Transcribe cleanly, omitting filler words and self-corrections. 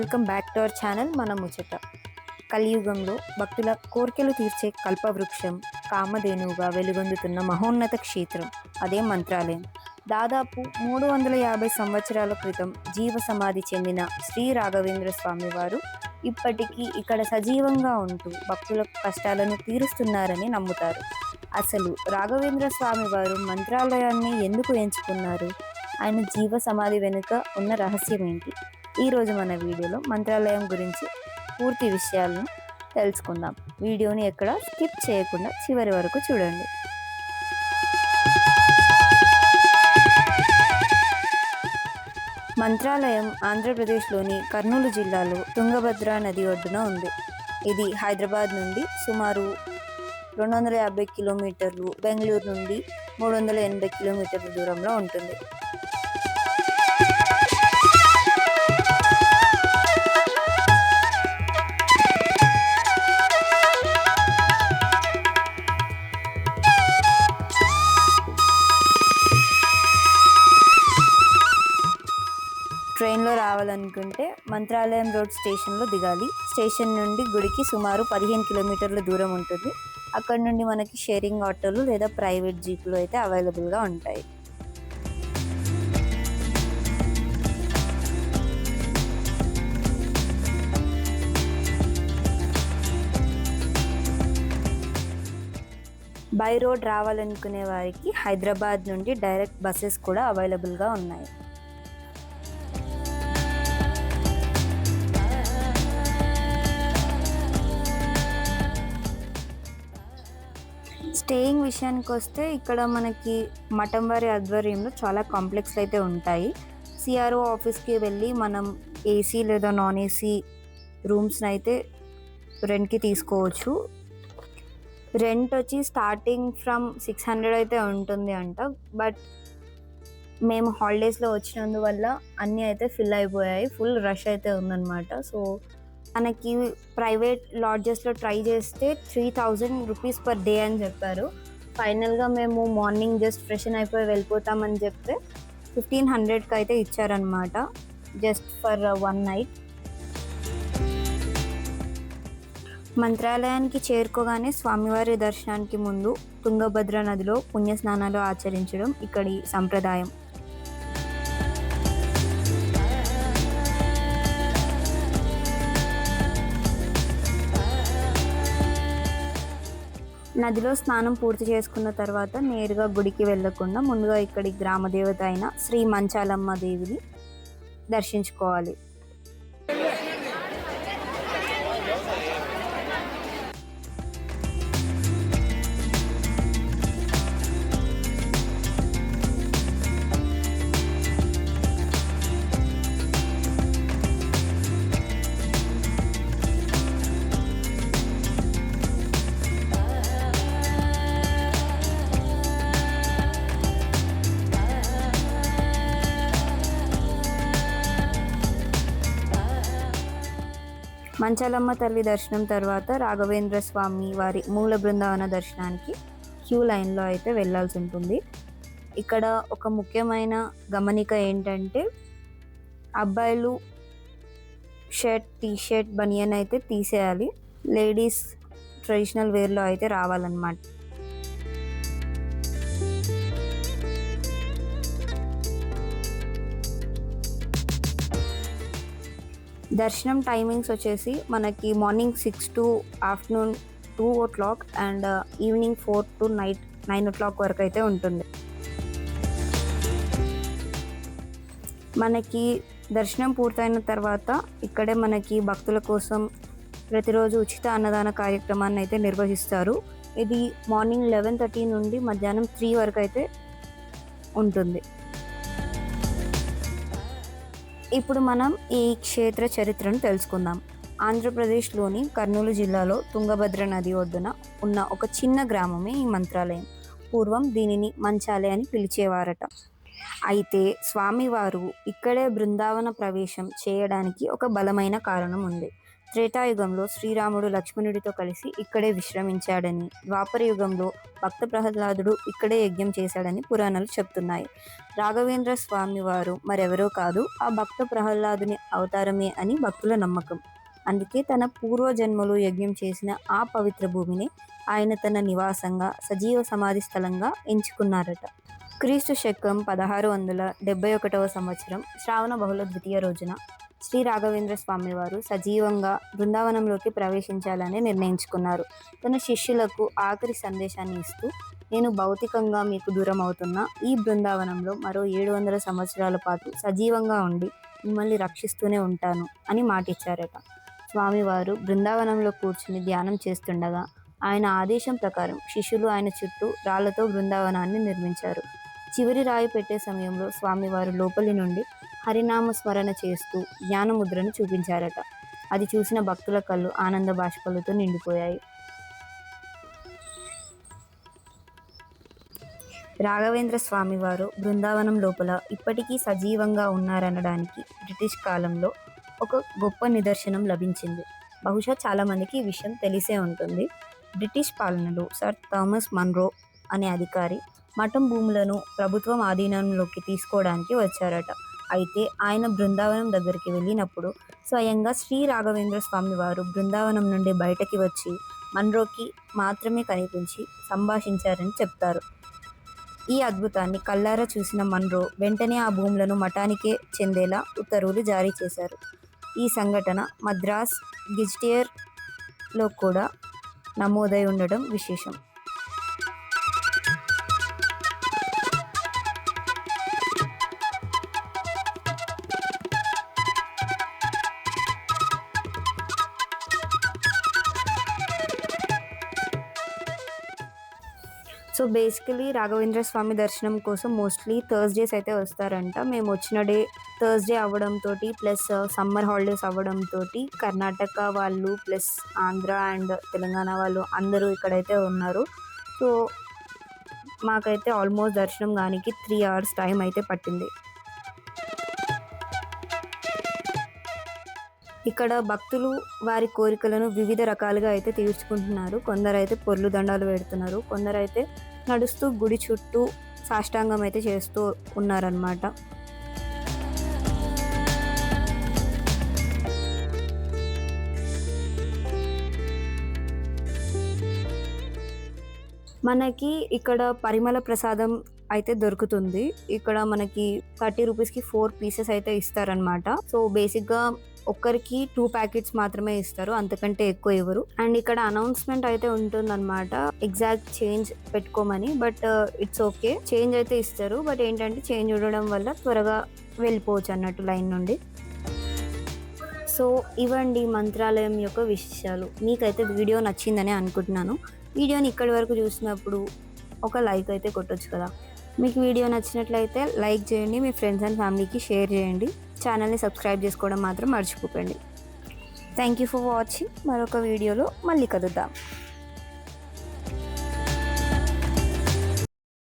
Welcome back to our channel మన ముచ్చట. కలియుగంలో భక్తుల కోరికలు తీర్చే కల్పవృక్షం, కామధేనువుగా వెలుగొందుతున్న మహోన్నత క్షేత్రం అదే మంత్రాలయం. దాదాపు 350 సంవత్సరాల క్రితం జీవ సమాధి చెందిన శ్రీ రాఘవేంద్ర స్వామి వారు ఇప్పటికీ ఇక్కడ సజీవంగా ఉంటూ భక్తుల కష్టాలను తీరుస్తున్నారని నమ్ముతారు. అసలు రాఘవేంద్ర స్వామి వారు మంత్రాలయాన్ని ఎందుకు ఎంచుకున్నారు? ఆయన జీవ సమాధి వెనుక ఉన్న రహస్యం ఏంటి? ఈరోజు మన వీడియోలో మంత్రాలయం గురించి పూర్తి విషయాలను తెలుసుకుందాం. వీడియోని ఎక్కడ స్కిప్ చేయకుండా చివరి వరకు చూడండి. మంత్రాలయం ఆంధ్రప్రదేశ్లోని కర్నూలు జిల్లాలో తుంగభద్ర నది ఒడ్డున ఉంది. ఇది హైదరాబాద్ నుండి సుమారు 250 కిలోమీటర్లు, బెంగళూరు నుండి 380 కిలోమీటర్ల దూరంలో ఉంటుంది. ట్రైన్లో రావాలనుకుంటే మంత్రాలయం రోడ్ స్టేషన్లో దిగాలి. స్టేషన్ నుండి గుడికి సుమారు 15 కిలోమీటర్ల దూరం ఉంటుంది. అక్కడ నుండి మనకి షేరింగ్ ఆటోలు లేదా ప్రైవేట్ జీపులు అయితే అవైలబుల్గా ఉంటాయి. బై రోడ్ రావాలనుకునే వారికి హైదరాబాద్ నుండి డైరెక్ట్ బస్సెస్ కూడా అవైలబుల్గా ఉన్నాయి. స్టేయింగ్ విషయానికి వస్తే ఇక్కడ మనకి మఠం వారి ఆధ్వర్యంలో చాలా కాంప్లెక్స్లు అయితే ఉంటాయి. సిఆర్ఓ ఆఫీస్కి వెళ్ళి మనం ఏసీ లేదా నాన్ ఏసీ రూమ్స్ని అయితే రెంట్కి తీసుకోవచ్చు. రెంట్ వచ్చి స్టార్టింగ్ ఫ్రమ్ 600 అయితే ఉంటుంది అంట. బట్ మేము హాలిడేస్లో వచ్చినందువల్ల అన్నీ అయితే ఫిల్ అయిపోయాయి, ఫుల్ రష్ అయితే ఉందన్నమాట. సో మనకి ప్రైవేట్ లాడ్జెస్లో ట్రై చేస్తే 3000 రూపీస్ పర్ డే అని చెప్పారు. ఫైనల్గా మేము మార్నింగ్ జస్ట్ ఫ్రెషన్ అయిపోయి వెళ్ళిపోతామని చెప్తే 1500కి అయితే ఇచ్చారనమాట, జస్ట్ ఫర్ 1 నైట్. మంత్రాలయానికి చేరుకోగానే స్వామివారి దర్శనానికి ముందు తుంగభద్ర నదిలో పుణ్యస్నానాలు ఆచరించడం ఇక్కడి సంప్రదాయం. నదిలో స్నానం పూర్తి చేసుకున్న తర్వాత నేరుగా గుడికి వెళ్లకుండా ముందుగా ఇక్కడి గ్రామదేవత అయిన శ్రీ మంచాలమ్మ దేవిని దర్శించుకోవాలి. మంచాలమ్మ తల్లి దర్శనం తర్వాత రాఘవేంద్ర స్వామి వారి మూల బృందావన దర్శనానికి క్యూ లైన్లో అయితే వెళ్ళాల్సి ఉంటుంది. ఇక్కడ ఒక ముఖ్యమైన గమనిక ఏంటంటే అబ్బాయిలు షర్ట్, టీషర్ట్, బనియన్ అయితే తీసేయాలి. లేడీస్ ట్రెడిషనల్ వేర్లో అయితే రావాలన్నమాట. దర్శనం టైమింగ్స్ వచ్చేసి మనకి morning 6 to afternoon 2 o'clock and evening 4 to night 9 o'clock వరకు అయితే ఉంటుంది. మనకి దర్శనం పూర్తయిన తర్వాత ఇక్కడే మనకి భక్తుల కోసం ప్రతిరోజు ఉచిత అన్నదాన కార్యక్రమాన్ని అయితే నిర్వహిస్తారు. ఇది మార్నింగ్ 11:30 నుండి మధ్యాహ్నం 3 వరకు అయితే ఉంటుంది. ఇప్పుడు మనం ఈ క్షేత్ర చరిత్రను తెలుసుకుందాం. ఆంధ్రప్రదేశ్లోని కర్నూలు జిల్లాలో తుంగభద్ర నది ఒడ్డున ఉన్న ఒక చిన్న గ్రామమే ఈ మంత్రాలయం. పూర్వం దీనిని మంచాలే అని పిలిచేవారట. అయితే స్వామివారు ఇక్కడే బృందావన ప్రవేశం చేయడానికి ఒక బలమైన కారణం ఉంది. త్రేతాయుగంలో శ్రీరాముడు లక్ష్మణుడితో కలిసి ఇక్కడే విశ్రమించాడని, ద్వాపర యుగంలో భక్త ప్రహ్లాదుడు ఇక్కడే యజ్ఞం చేశాడని పురాణాలు చెప్తున్నాయి. రాఘవేంద్ర స్వామి వారు మరెవరో కాదు, ఆ భక్త ప్రహ్లాదుని అవతారమే అని భక్తుల నమ్మకం. అందుకే తన పూర్వజన్మలో యజ్ఞం చేసిన ఆ పవిత్ర భూమిని ఆయన తన నివాసంగా, సజీవ సమాధి స్థలంగా ఎంచుకున్నారట. క్రీస్తు శకం 1671 సంవత్సరం శ్రావణ బహుళ ద్వితీయ రోజున శ్రీ రాఘవేంద్ర స్వామి వారు సజీవంగా బృందావనంలోకి ప్రవేశించాలని నిర్ణయించుకున్నారు. తన శిష్యులకు ఆఖరి సందేశాన్ని ఇస్తూ, నేను భౌతికంగా మీకు దూరం అవుతున్న ఈ బృందావనంలో మరో 700 సంవత్సరాల పాటు సజీవంగా ఉండి మిమ్మల్ని రక్షిస్తూనే ఉంటాను అని మాటిచ్చారట. స్వామివారు బృందావనంలో కూర్చుని ధ్యానం చేస్తుండగా ఆయన ఆదేశం ప్రకారం శిష్యులు ఆయన చుట్టూ రాళ్లతో బృందావనాన్ని నిర్మించారు. చివరి రాయి పెట్టే సమయంలో స్వామివారు లోపలి నుండి హరినామ స్మరణ చేస్తూ జ్ఞానముద్రను చూపించారట. అది చూసిన భక్తుల కళ్ళు ఆనంద బాష్పాలతో నిండిపోయాయి. రాఘవేంద్ర స్వామివారు బృందావనం లోపల ఇప్పటికీ సజీవంగా ఉన్నారనడానికి బ్రిటిష్ కాలంలో ఒక గొప్ప నిదర్శనం లభించింది. బహుశా చాలామందికి ఈ విషయం తెలిసే ఉంటుంది. బ్రిటిష్ పాలనలో సర్ థామస్ మన్రో అనే అధికారి మఠం భూములను ప్రభుత్వం ఆధీనంలోకి తీసుకోవడానికి వచ్చారట. అయితే ఆయన బృందావనం దగ్గరికి వెళ్ళినప్పుడు స్వయంగా శ్రీ రాఘవేంద్ర స్వామి వారు బృందావనం నుండి బయటకి వచ్చి మన్రోకి మాత్రమే కనిపించి సంభాషించారని చెప్తారు. ఈ అద్భుతాన్ని కళ్ళారా చూసిన మన్రో వెంటనే ఆ భూములను మఠానికే చెందేలా ఉత్తర్వులు జారీ చేశారు. ఈ సంఘటన మద్రాస్ గెజిటియర్లో కూడా నమోదై ఉండడం విశేషం. సో బేసికలీ రాఘవేంద్ర స్వామి దర్శనం కోసం మోస్ట్లీ థర్స్డేస్ అయితే వస్తారంట. మేము వచ్చిన డే థర్స్డే అవ్వడంతో ప్లస్ సమ్మర్ హాలిడేస్ అవ్వడంతో కర్ణాటక వాళ్ళు ప్లస్ ఆంధ్ర అండ్ తెలంగాణ వాళ్ళు అందరూ ఇక్కడైతే ఉన్నారు. సో మాకైతే ఆల్మోస్ట్ దర్శనం కానికి 3 hours టైం అయితే పట్టింది. ఇక్కడ భక్తులు వారి కోరికలను వివిధ రకాలుగా అయితే తీర్చుకుంటున్నారు. కొందరైతే పొర్లు దండాలు పెడుతున్నారు, కొందరైతే నడుస్తూ గుడి చుట్టూ సాష్టాంగం అయితే చేస్తూ ఉన్నారనమాట. మనకి ఇక్కడ పరిమళ ప్రసాదం అయితే దొరుకుతుంది. ఇక్కడ మనకి 30 రూపీస్కి 4 pieces అయితే ఇస్తారనమాట. సో బేసిక్గా ఒక్కరికి 2 ప్యాకెట్స్ మాత్రమే ఇస్తారు, అంతకంటే ఎక్కువ ఇవ్వరు. అండ్ ఇక్కడ అనౌన్స్మెంట్ అయితే ఉంటుందన్నమాట, ఎగ్జాక్ట్ చేంజ్ పెట్టుకోమని. బట్ ఇట్స్ ఓకే, చేంజ్ అయితే ఇస్తారు. బట్ ఏంటంటే చేంజ్ ఉండడం వల్ల త్వరగా వెళ్ళిపోవచ్చు అన్నట్టు లైన్ నుండి. సో ఇవ్వండి మంత్రాలయం యొక్క విశేషాలు. మీకైతే వీడియో నచ్చిందని అనుకుంటున్నాను. వీడియోని ఇక్కడి వరకు చూసినప్పుడు ఒక లైక్ అయితే కొట్టొచ్చు కదా. మీకు వీడియో నచ్చినట్లయితే లైక్ చేయండి, మీ ఫ్రెండ్స్ అండ్ ఫ్యామిలీకి షేర్ చేయండి. ఛానల్ని సబ్స్క్రైబ్ చేసుకోవడం మాత్రం మర్చిపోకండి. Thank you for watching. మరొక వీడియోలో మళ్ళీ కలుద్దాం.